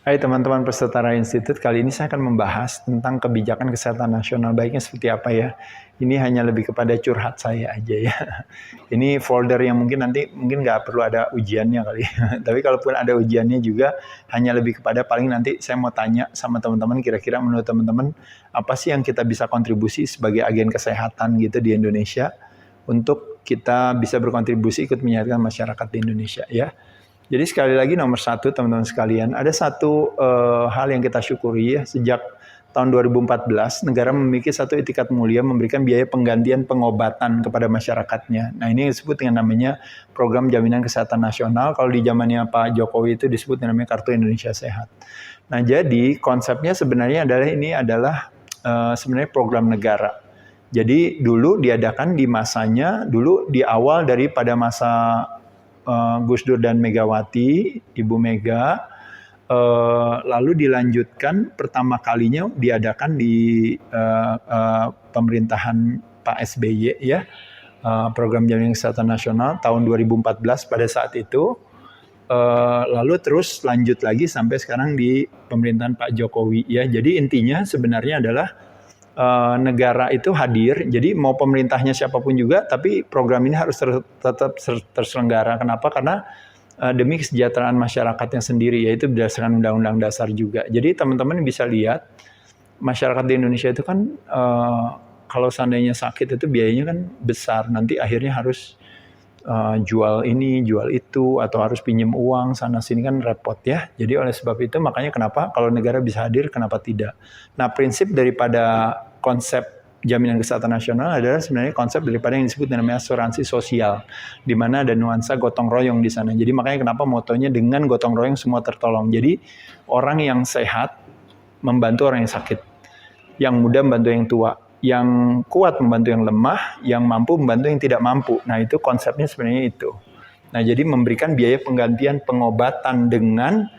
Hai teman-teman peserta Raya Institute, kali ini saya akan membahas tentang kebijakan kesehatan nasional baiknya seperti apa ya. Ini hanya lebih kepada curhat saya aja ya. Ini folder yang mungkin nanti nggak perlu ada ujiannya kali. Tapi kalaupun ada ujiannya juga hanya lebih kepada paling nanti saya mau tanya sama teman-teman kira-kira menurut teman-teman apa sih yang kita bisa kontribusi sebagai agen kesehatan gitu di Indonesia untuk kita bisa berkontribusi ikut menyehatkan masyarakat di Indonesia ya. Jadi sekali lagi nomor satu teman-teman sekalian, ada satu hal yang kita syukuri ya, sejak tahun 2014 negara memiliki satu itikat mulia memberikan biaya penggantian pengobatan kepada masyarakatnya. Nah ini disebut dengan namanya Program Jaminan Kesehatan Nasional, kalau di zamannya Pak Jokowi itu disebut namanya Kartu Indonesia Sehat. Nah jadi konsepnya sebenarnya adalah sebenarnya program negara. Jadi dulu diadakan di masanya, dulu di awal daripada masa Gus Dur dan Megawati, Ibu Mega, lalu dilanjutkan pertama kalinya diadakan di pemerintahan Pak SBY ya, Program Jaminan Kesehatan Nasional tahun 2014 pada saat itu, lalu terus lanjut lagi sampai sekarang di pemerintahan Pak Jokowi ya. Jadi intinya sebenarnya adalah negara itu hadir, jadi mau pemerintahnya siapapun juga, tapi program ini harus tetap terselenggara. Kenapa? Karena demi kesejahteraan masyarakatnya sendiri, yaitu berdasarkan Undang-Undang Dasar juga. Jadi teman-teman bisa lihat, masyarakat di Indonesia itu kan kalau seandainya sakit itu biayanya kan besar, nanti akhirnya harus jual ini, jual itu, atau harus pinjam uang sana-sini kan repot ya. Jadi oleh sebab itu makanya kenapa kalau negara bisa hadir, kenapa tidak. Nah prinsip daripada konsep jaminan kesehatan nasional adalah sebenarnya konsep daripada yang disebut namanya asuransi sosial, di mana ada nuansa gotong royong di sana. Jadi makanya kenapa motonya dengan gotong royong semua tertolong. Jadi orang yang sehat membantu orang yang sakit, yang muda membantu yang tua, yang kuat membantu yang lemah, yang mampu membantu yang tidak mampu. Nah itu konsepnya sebenarnya itu. Nah jadi memberikan biaya penggantian pengobatan dengan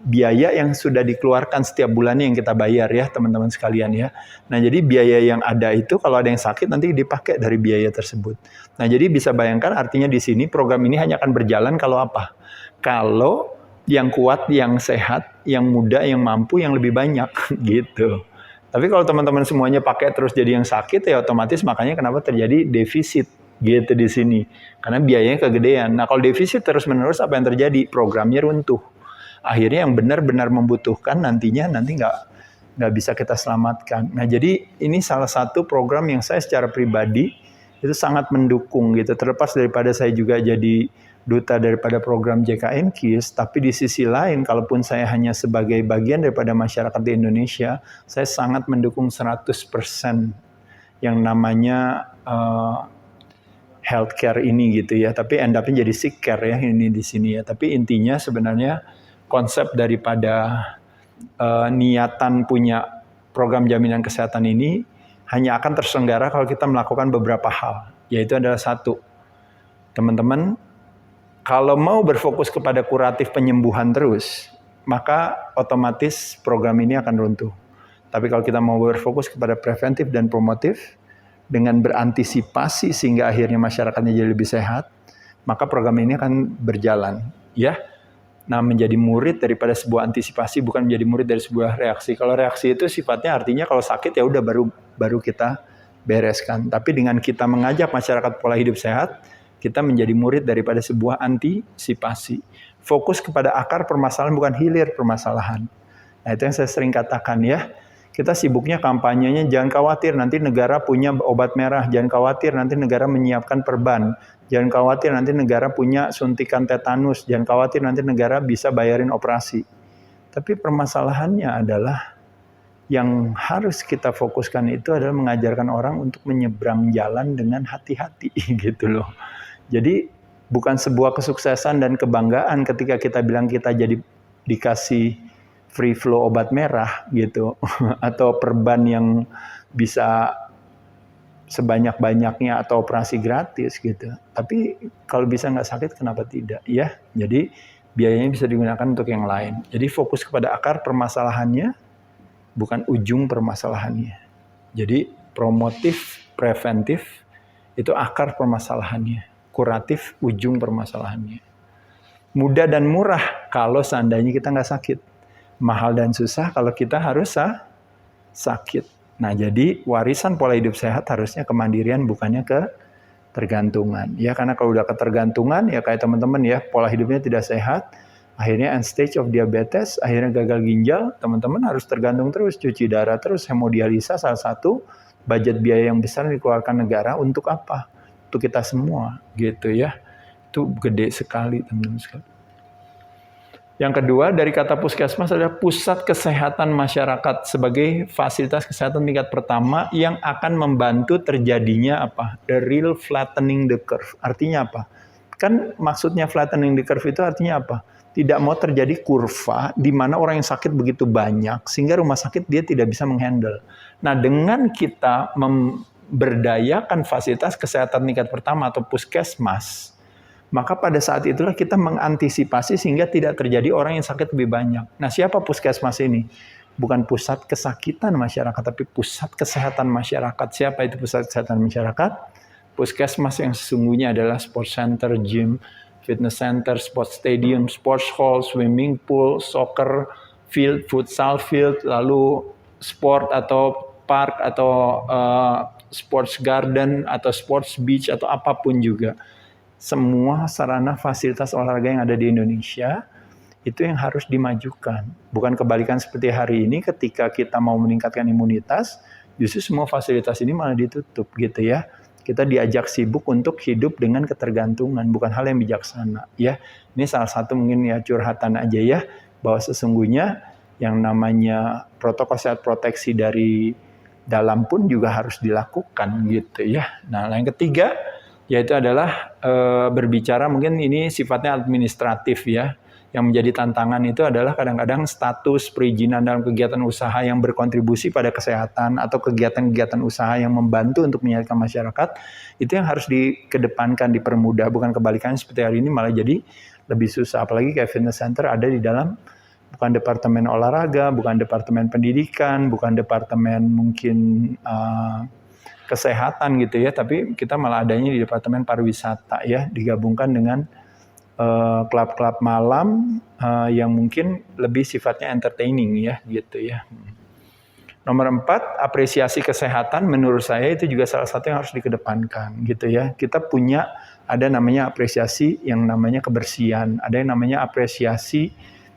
biaya yang sudah dikeluarkan setiap bulannya yang kita bayar ya teman-teman sekalian ya. Nah jadi biaya yang ada itu kalau ada yang sakit nanti dipakai dari biaya tersebut. Nah jadi bisa bayangkan artinya di sini program ini hanya akan berjalan kalau apa? Kalau yang kuat, yang sehat, yang muda, yang mampu, yang lebih banyak gitu. Tapi kalau teman-teman semuanya pakai terus jadi yang sakit ya otomatis makanya kenapa terjadi defisit gitu di sini. Karena biayanya kegedean. Nah kalau defisit terus-menerus apa yang terjadi? Programnya runtuh. Akhirnya yang benar-benar membutuhkan nanti nggak bisa kita selamatkan. Nah jadi ini salah satu program yang saya secara pribadi itu sangat mendukung gitu. Terlepas daripada saya juga jadi duta daripada program JKN KIS, tapi di sisi lain, kalaupun saya hanya sebagai bagian daripada masyarakat di Indonesia, saya sangat mendukung 100% yang namanya healthcare ini gitu ya. Tapi end up-nya jadi sick care ya ini di sini ya. Tapi intinya sebenarnya konsep daripada niatan punya program jaminan kesehatan ini hanya akan terselenggara kalau kita melakukan beberapa hal. Yaitu adalah satu, teman-teman, kalau mau berfokus kepada kuratif penyembuhan terus, maka otomatis program ini akan runtuh. Tapi kalau kita mau berfokus kepada preventif dan promotif, dengan berantisipasi sehingga akhirnya masyarakatnya jadi lebih sehat, maka program ini akan berjalan. Ya, nah menjadi murid daripada sebuah antisipasi, bukan menjadi murid dari sebuah reaksi. Kalau reaksi itu sifatnya artinya kalau sakit ya udah baru kita bereskan. Tapi dengan kita mengajak masyarakat pola hidup sehat, kita menjadi murid daripada sebuah antisipasi. Fokus kepada akar permasalahan bukan hilir permasalahan. Nah itu yang saya sering katakan ya. Kita sibuknya kampanyenya jangan khawatir nanti negara punya obat merah. Jangan khawatir nanti negara menyiapkan perban. Jangan khawatir nanti negara punya suntikan tetanus. Jangan khawatir nanti negara bisa bayarin operasi. Tapi permasalahannya adalah yang harus kita fokuskan itu adalah mengajarkan orang untuk menyeberang jalan dengan hati-hati gitu loh. Jadi bukan sebuah kesuksesan dan kebanggaan ketika kita bilang kita jadi dikasih free flow obat merah gitu atau perban yang bisa sebanyak-banyaknya atau operasi gratis gitu. Tapi kalau bisa nggak sakit kenapa tidak ya? Jadi biayanya bisa digunakan untuk yang lain. Jadi fokus kepada akar permasalahannya bukan ujung permasalahannya. Jadi promotif, preventif itu akar permasalahannya. Kuratif ujung permasalahannya. Mudah dan murah kalau seandainya kita nggak sakit. mahal dan susah kalau kita harus sakit. Nah, jadi warisan pola hidup sehat harusnya kemandirian bukannya ketergantungan. Ya, karena kalau udah ketergantungan ya kayak teman-teman ya, pola hidupnya tidak sehat, akhirnya end stage of diabetes, akhirnya gagal ginjal, teman-teman harus tergantung terus, cuci darah terus, hemodialisa salah satu budget biaya yang besar yang dikeluarkan negara untuk apa? Untuk kita semua, gitu ya. Itu gede sekali, teman-teman sekalian. Yang kedua, dari kata puskesmas adalah pusat kesehatan masyarakat sebagai fasilitas kesehatan tingkat pertama yang akan membantu terjadinya apa? The real flattening the curve. Artinya apa? Kan maksudnya flattening the curve itu artinya apa? Tidak mau terjadi kurva di mana orang yang sakit begitu banyak sehingga rumah sakit dia tidak bisa menghandle. Nah, dengan kita memberdayakan fasilitas kesehatan tingkat pertama atau puskesmas, maka pada saat itulah kita mengantisipasi sehingga tidak terjadi orang yang sakit lebih banyak. Nah, siapa puskesmas ini? Bukan pusat kesakitan masyarakat, tapi pusat kesehatan masyarakat. Siapa itu pusat kesehatan masyarakat? Puskesmas yang sesungguhnya adalah sports center, gym, fitness center, sports stadium, sports hall, swimming pool, soccer field, futsal field, lalu sport atau park atau sports garden atau sports beach atau apapun juga. Semua sarana fasilitas olahraga yang ada di Indonesia itu yang harus dimajukan. Bukan kebalikan seperti hari ini ketika kita mau meningkatkan imunitas, justru semua fasilitas ini malah ditutup gitu ya. Kita diajak sibuk untuk hidup dengan ketergantungan, bukan hal yang bijaksana ya. Ini salah satu mungkin ya curhatan aja ya, bahwa sesungguhnya yang namanya protokol sehat proteksi dari dalam pun juga harus dilakukan gitu ya. Nah, yang ketiga yaitu adalah berbicara mungkin ini sifatnya administratif ya. Yang menjadi tantangan itu adalah kadang-kadang status perizinan dalam kegiatan usaha yang berkontribusi pada kesehatan atau kegiatan-kegiatan usaha yang membantu untuk menyehatkan masyarakat, itu yang harus dikedepankan, dipermudah. Bukan kebalikannya seperti hari ini malah jadi lebih susah. Apalagi kayak fitness center ada di dalam bukan departemen olahraga, bukan departemen pendidikan, bukan departemen mungkin kesehatan gitu ya, tapi kita malah adanya di Departemen Pariwisata ya, digabungkan dengan klub-klub malam yang mungkin lebih sifatnya entertaining ya gitu ya. Nomor 4, apresiasi kesehatan menurut saya itu juga salah satu yang harus dikedepankan gitu ya. Kita punya ada namanya apresiasi yang namanya kebersihan, ada yang namanya apresiasi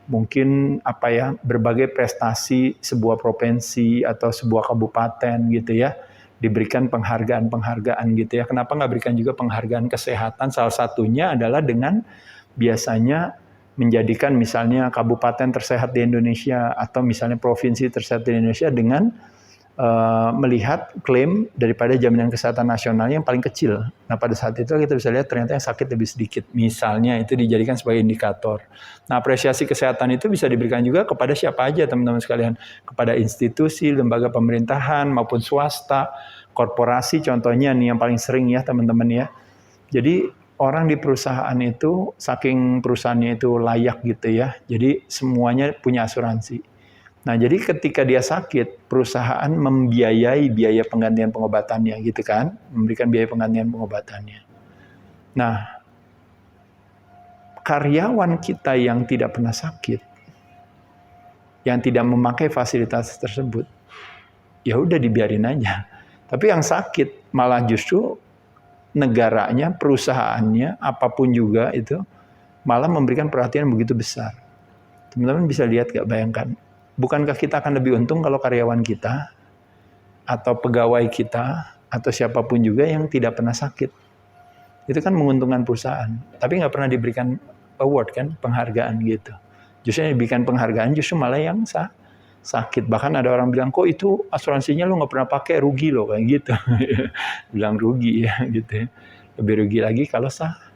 mungkin apa ya, berbagai prestasi sebuah provinsi atau sebuah kabupaten gitu ya. Diberikan penghargaan-penghargaan gitu ya. Kenapa nggak berikan juga penghargaan kesehatan? Salah satunya adalah dengan biasanya menjadikan misalnya kabupaten tersehat di Indonesia atau misalnya provinsi tersehat di Indonesia dengan melihat klaim daripada jaminan kesehatan nasional yang paling kecil. Nah, pada saat itu kita bisa lihat ternyata yang sakit lebih sedikit. Misalnya itu dijadikan sebagai indikator. Nah, apresiasi kesehatan itu bisa diberikan juga kepada siapa aja teman-teman sekalian. Kepada institusi, lembaga pemerintahan maupun swasta, korporasi contohnya nih yang paling sering ya teman-teman ya. Jadi orang di perusahaan itu saking perusahaannya itu layak gitu ya. Jadi semuanya punya asuransi. Nah, jadi ketika dia sakit, perusahaan membiayai biaya penggantian pengobatannya gitu kan, memberikan biaya penggantian pengobatannya. Nah, karyawan kita yang tidak pernah sakit, yang tidak memakai fasilitas tersebut, ya udah dibiarin aja. Tapi yang sakit malah justru negaranya, perusahaannya, apapun juga itu malah memberikan perhatian begitu besar. Teman-teman bisa lihat gak, bayangkan. Bukankah kita akan lebih untung kalau karyawan kita atau pegawai kita atau siapapun juga yang tidak pernah sakit? Itu kan menguntungkan perusahaan. Tapi nggak pernah diberikan award kan, penghargaan gitu. Justru yang diberikan penghargaan justru malah yang sakit. Bahkan ada orang bilang, kok itu asuransinya lu nggak pernah pakai, rugi loh kayak gitu. Bilang rugi ya gitu ya. Lebih rugi lagi kalau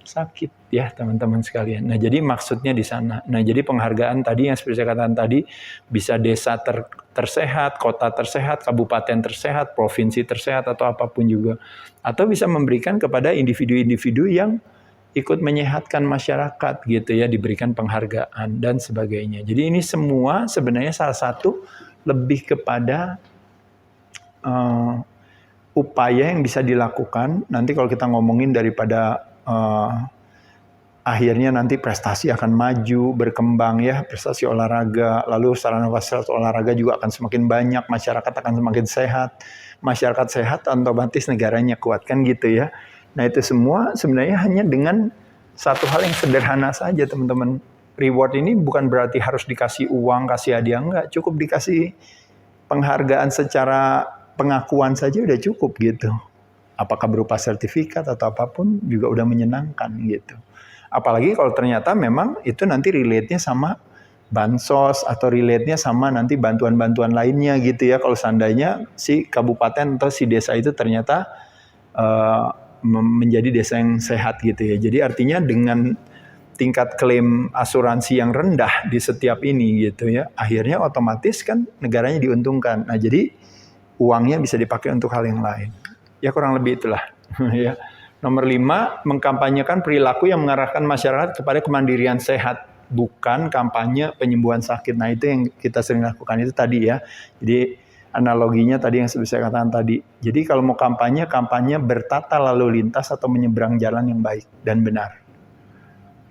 sakit ya teman-teman sekalian. Nah, jadi maksudnya di sana. Nah, jadi penghargaan tadi yang seperti saya katakan tadi bisa desa tersehat, kota tersehat, kabupaten tersehat, provinsi tersehat atau apapun juga. Atau bisa memberikan kepada individu-individu yang ikut menyehatkan masyarakat gitu ya, diberikan penghargaan dan sebagainya. Jadi ini semua sebenarnya salah satu lebih kepada upaya yang bisa dilakukan. Nanti kalau kita ngomongin daripada akhirnya nanti prestasi akan maju, berkembang ya, prestasi olahraga, lalu sarana fasilitas olahraga juga akan semakin banyak, masyarakat akan semakin sehat. Masyarakat sehat otomatis negaranya kuat, kan gitu ya. Nah itu semua sebenarnya hanya dengan satu hal yang sederhana saja teman-teman. Reward ini bukan berarti harus dikasih uang, kasih hadiah, enggak. Cukup dikasih penghargaan secara pengakuan saja udah cukup gitu. Apakah berupa sertifikat atau apapun juga udah menyenangkan gitu. Apalagi kalau ternyata memang itu nanti relate-nya sama bansos atau relate-nya sama nanti bantuan-bantuan lainnya gitu ya. Kalau seandainya si kabupaten atau si desa itu ternyata menjadi desa yang sehat gitu ya. Jadi artinya dengan tingkat klaim asuransi yang rendah di setiap ini gitu ya, akhirnya otomatis kan negaranya diuntungkan. Nah jadi uangnya bisa dipakai untuk hal yang lain. Ya kurang lebih itulah. Ya. Nomor 5, mengkampanyekan perilaku yang mengarahkan masyarakat kepada kemandirian sehat, bukan kampanye penyembuhan sakit. Nah itu yang kita sering lakukan itu tadi ya. Jadi analoginya tadi yang saya katakan tadi. Jadi kalau mau kampanye, kampanye bertata lalu lintas atau menyeberang jalan yang baik dan benar.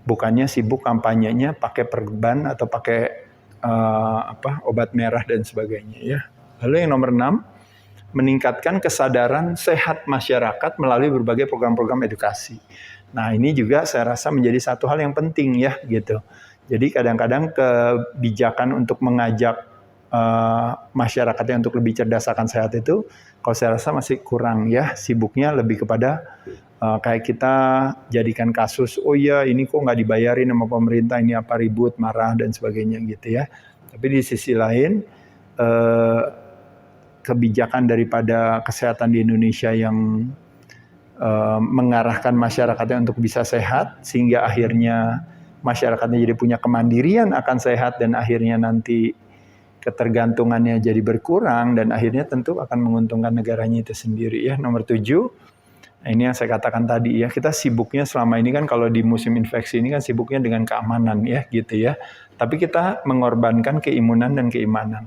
Bukannya sibuk kampanyenya pakai perban atau pakai obat merah dan sebagainya ya. Lalu yang nomor 6, meningkatkan kesadaran sehat masyarakat melalui berbagai program-program edukasi. Nah ini juga saya rasa menjadi satu hal yang penting ya gitu. Jadi kadang-kadang kebijakan untuk mengajak masyarakatnya untuk lebih cerdas akan sehat itu, kalau saya rasa masih kurang ya. Sibuknya lebih kepada kayak kita jadikan kasus, oh iya ini kok nggak dibayarin sama pemerintah, ini apa ribut, marah dan sebagainya gitu ya. Tapi di sisi lain kebijakan daripada kesehatan di Indonesia yang mengarahkan masyarakatnya untuk bisa sehat, sehingga akhirnya masyarakatnya jadi punya kemandirian akan sehat, dan akhirnya nanti ketergantungannya jadi berkurang, dan akhirnya tentu akan menguntungkan negaranya itu sendiri ya. Nomor 7, nah ini yang saya katakan tadi ya, kita sibuknya selama ini kan kalau di musim infeksi ini kan sibuknya dengan keamanan ya gitu ya. Tapi kita mengorbankan keimunan dan keimanan.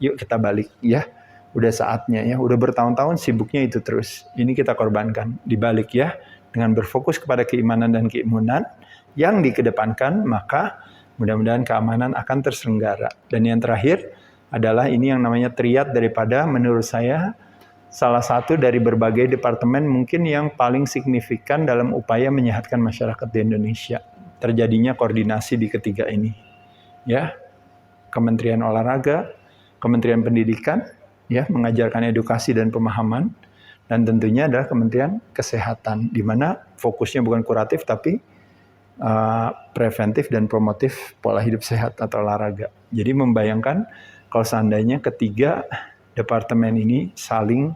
Yuk kita balik ya. Udah saatnya ya, udah bertahun-tahun sibuknya itu terus. Ini kita korbankan, dibalik ya. Dengan berfokus kepada keimanan dan keimunan yang dikedepankan, maka mudah-mudahan keamanan akan terselenggara. Dan yang terakhir adalah ini yang namanya triad daripada menurut saya salah satu dari berbagai departemen mungkin yang paling signifikan dalam upaya menyehatkan masyarakat di Indonesia. Terjadinya koordinasi di ketiga ini. Ya, Kementerian Olahraga, Kementerian Pendidikan, ya, mengajarkan edukasi dan pemahaman, dan tentunya adalah Kementerian Kesehatan, di mana fokusnya bukan kuratif tapi preventif dan promotif pola hidup sehat atau olahraga. Jadi membayangkan kalau seandainya ketiga departemen ini saling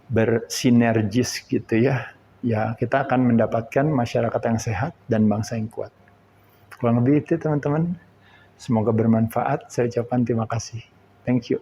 bersinergis gitu ya, ya kita akan mendapatkan masyarakat yang sehat dan bangsa yang kuat. Kurang lebih itu teman-teman. Semoga bermanfaat. Saya ucapkan terima kasih. Thank you.